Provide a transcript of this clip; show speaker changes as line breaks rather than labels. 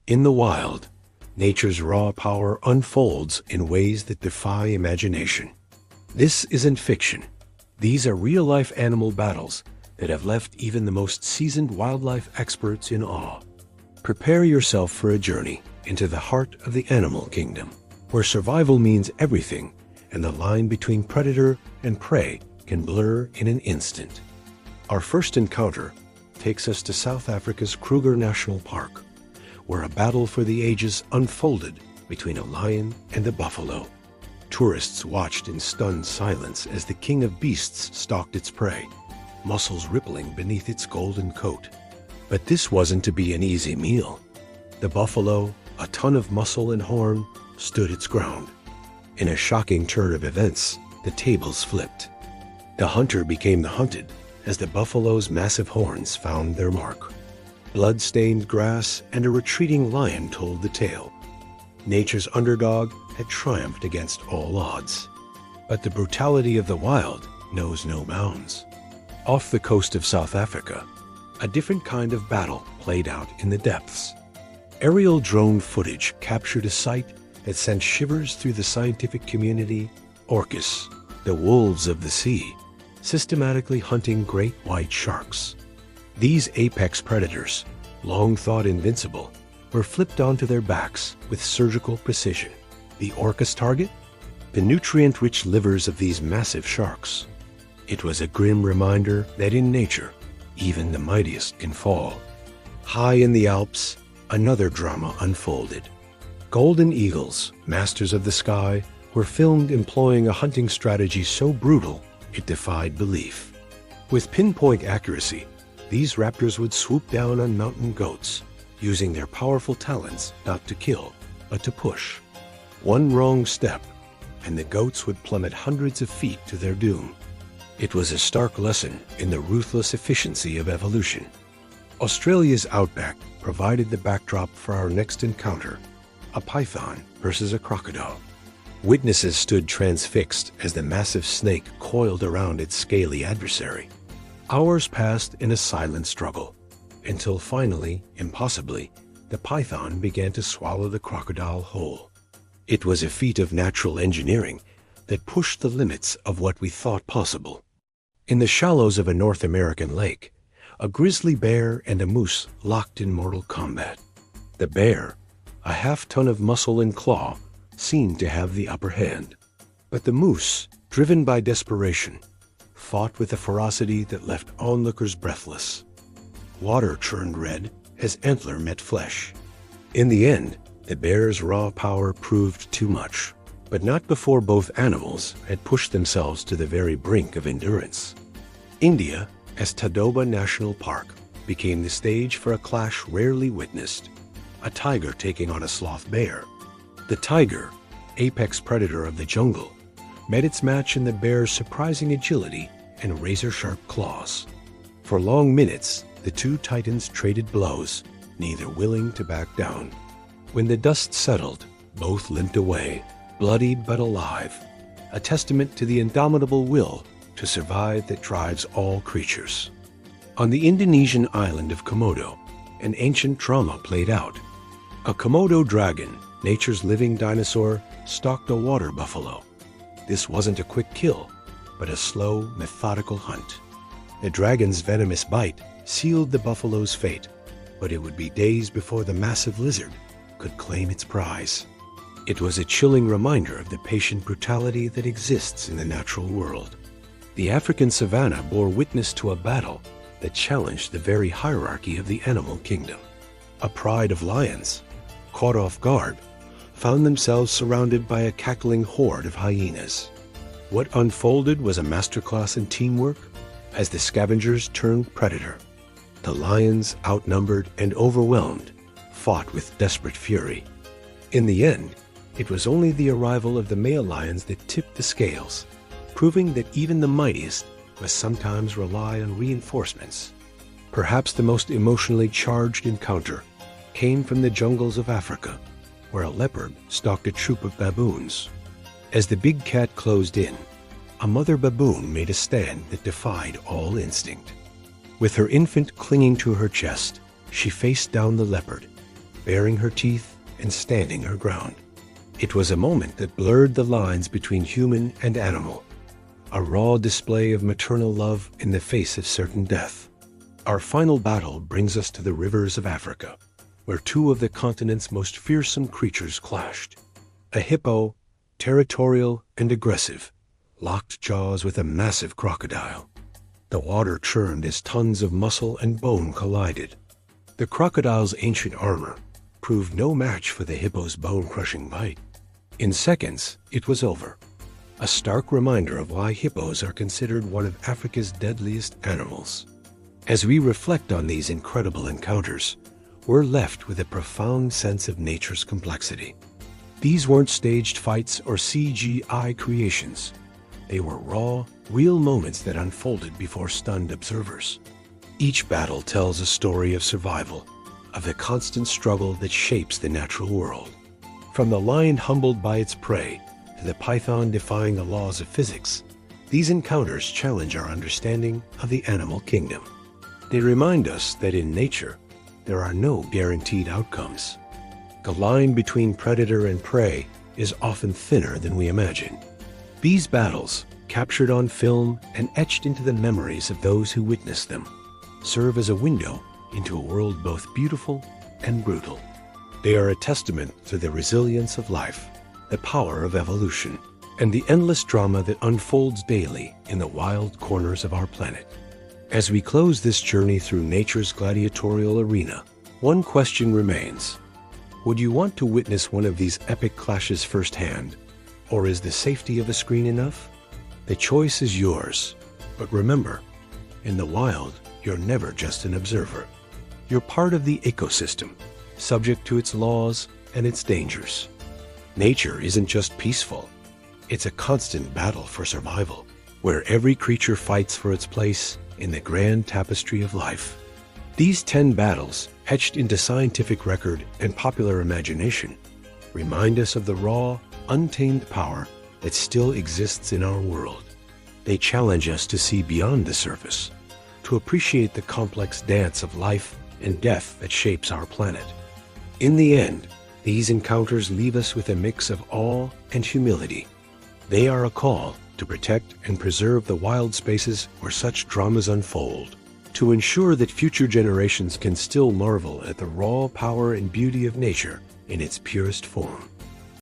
In the wild, nature's raw power unfolds in ways that defy imagination. This isn't fiction. These are real-life animal battles that have left even the most seasoned wildlife experts in awe. Prepare yourself for a journey into the heart of the animal kingdom, where survival means everything and the line between predator and prey can blur in an instant. Our first encounter takes us to South Africa's Kruger National Park, where a battle for the ages unfolded between a lion and a buffalo. Tourists watched in stunned silence as the king of beasts stalked its prey, muscles rippling beneath its golden coat. But this wasn't to be an easy meal. The buffalo, a ton of muscle and horn, stood its ground. In a shocking turn of events, the tables flipped. The hunter became the hunted as the buffalo's massive horns found their mark. Blood-stained grass and a retreating lion told the tale. Nature's underdog had triumphed against all odds. But the brutality of the wild knows no bounds. Off the coast of South Africa, a different kind of battle played out in the depths. Aerial drone footage captured a sight that sent shivers through the scientific community: orcas, the wolves of the sea, systematically hunting great white sharks. These apex predators, long thought invincible, were flipped onto their backs with surgical precision. The orca's target? The nutrient-rich livers of these massive sharks. It was a grim reminder that in nature, even the mightiest can fall. High in the Alps, another drama unfolded. Golden eagles, masters of the sky, were filmed employing a hunting strategy so brutal it defied belief. With pinpoint accuracy, these raptors would swoop down on mountain goats, using their powerful talons not to kill, but to push. One wrong step, and the goats would plummet hundreds of feet to their doom. It was a stark lesson in the ruthless efficiency of evolution. Australia's outback provided the backdrop for our next encounter: a python versus a crocodile. Witnesses stood transfixed as the massive snake coiled around its scaly adversary. Hours passed in a silent struggle, until finally, impossibly, the python began to swallow the crocodile whole. It was a feat of natural engineering that pushed the limits of what we thought possible. In the shallows of a North American lake, a grizzly bear and a moose locked in mortal combat. The bear, a half-ton of muscle and claw, seemed to have the upper hand. But the moose, driven by desperation, fought with a ferocity that left onlookers breathless. Water turned red as antler met flesh. In the end, the bear's raw power proved too much, but not before both animals had pushed themselves to the very brink of endurance. India, as Tadoba National Park, became the stage for a clash rarely witnessed: a tiger taking on a sloth bear. The tiger, apex predator of the jungle, met its match in the bear's surprising agility and razor-sharp claws. For long minutes, the two titans traded blows, neither willing to back down. When the dust settled, both limped away, bloodied but alive, a testament to the indomitable will to survive that drives all creatures. On the Indonesian island of Komodo, an ancient drama played out. A Komodo dragon, nature's living dinosaur, stalked a water buffalo. This wasn't a quick kill, but a slow, methodical hunt. The dragon's venomous bite sealed the buffalo's fate, but it would be days before the massive lizard could claim its prize. It was a chilling reminder of the patient brutality that exists in the natural world. The African savanna bore witness to a battle that challenged the very hierarchy of the animal kingdom. A pride of lions, caught off guard, found themselves surrounded by a cackling horde of hyenas. What unfolded was a masterclass in teamwork as the scavengers turned predator. The lions, outnumbered and overwhelmed, fought with desperate fury. In the end, it was only the arrival of the male lions that tipped the scales, proving that even the mightiest must sometimes rely on reinforcements. Perhaps the most emotionally charged encounter came from the jungles of Africa, where a leopard stalked a troop of baboons. As the big cat closed in, a mother baboon made a stand that defied all instinct. With her infant clinging to her chest, she faced down the leopard. baring her teeth and standing her ground. It was a moment that blurred the lines between human and animal, a raw display of maternal love in the face of certain death. Our final battle brings us to the rivers of Africa, where two of the continent's most fearsome creatures clashed. A hippo, territorial and aggressive, locked jaws with a massive crocodile. The water churned as tons of muscle and bone collided. The crocodile's ancient armor proved no match for the hippo's bone-crushing bite. In seconds, it was over. A stark reminder of why hippos are considered one of Africa's deadliest animals. As we reflect on these incredible encounters, we're left with a profound sense of nature's complexity. These weren't staged fights or CGI creations. They were raw, real moments that unfolded before stunned observers. Each battle tells a story of survival, of the constant struggle that shapes the natural world. From the lion humbled by its prey to the python defying the laws of physics, these encounters challenge our understanding of the animal kingdom. They remind us that in nature, there are no guaranteed outcomes. The line between predator and prey is often thinner than we imagine. These battles, captured on film and etched into the memories of those who witnessed them, serve as a window into a world both beautiful and brutal. They are a testament to the resilience of life, the power of evolution, and the endless drama that unfolds daily in the wild corners of our planet. As we close this journey through nature's gladiatorial arena, one question remains. Would you want to witness one of these epic clashes firsthand, or is the safety of a screen enough? The choice is yours, but remember, in the wild, you're never just an observer. You're part of the ecosystem, subject to its laws and its dangers. Nature isn't just peaceful, it's a constant battle for survival, where every creature fights for its place in the grand tapestry of life. These 10 battles, etched into scientific record and popular imagination, remind us of the raw, untamed power that still exists in our world. They challenge us to see beyond the surface, to appreciate the complex dance of life and death that shapes our planet. In the end, these encounters leave us with a mix of awe and humility. They are a call to protect and preserve the wild spaces where such dramas unfold, to ensure that future generations can still marvel at the raw power and beauty of nature in its purest form.